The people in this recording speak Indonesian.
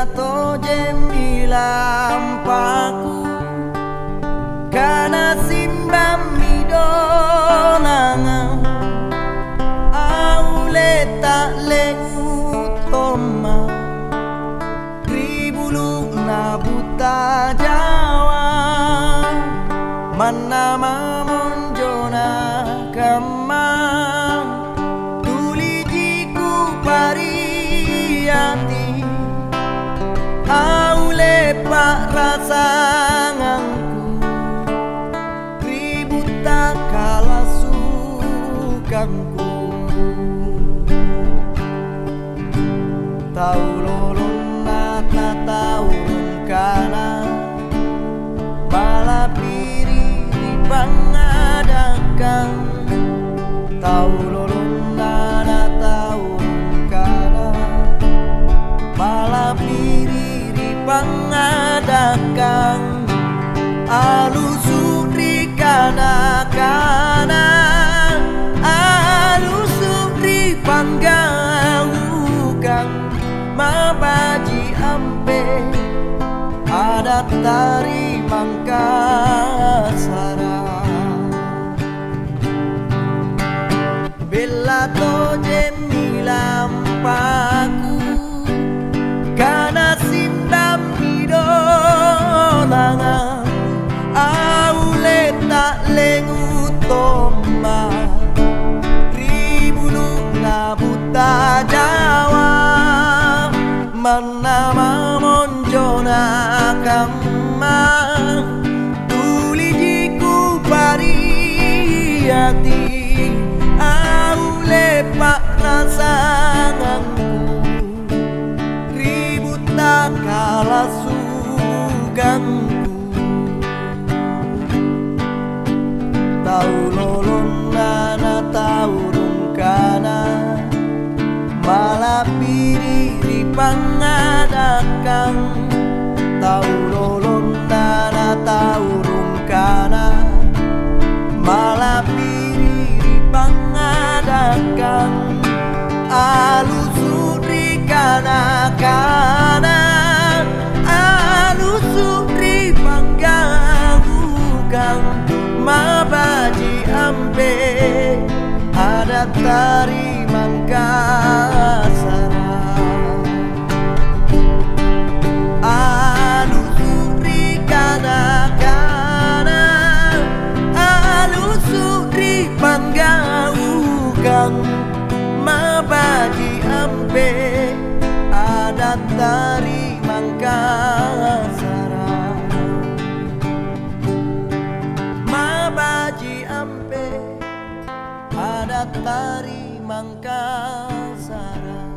Bella to jembilang paku kana simbang midonanga aule tak utoma ribulu na buta Jawa mana mamonjona kamang tuli jiku pariyati aule pak rasanganku ribut tak kalah sukanku tau lolong nata tau kana bala piri pangadakan tau lolong nana tau kana bala piri pangadakan alusuri kana alusuri panggaukan mabaji ampe adat dari Mangkasara Bella to jembilang paku kana simbang midonanga aule tak utoma ribulu na buta Jawa mana mamonjona kamang tuli jiku pariyati aule pak rasanganku ribut tak kalah suganku tau lolong nana tau rungkana malah piri pangadakan tau lolong nana tau rungkana malah piri pangadakan alusuri kana alusuri panggaukan mabaji ampe adat dari Mangkasara alusuri kana alusuri panggaukan mabaji ampe adat dari Mangkasara mabaji ampe adat dari Mangkasara.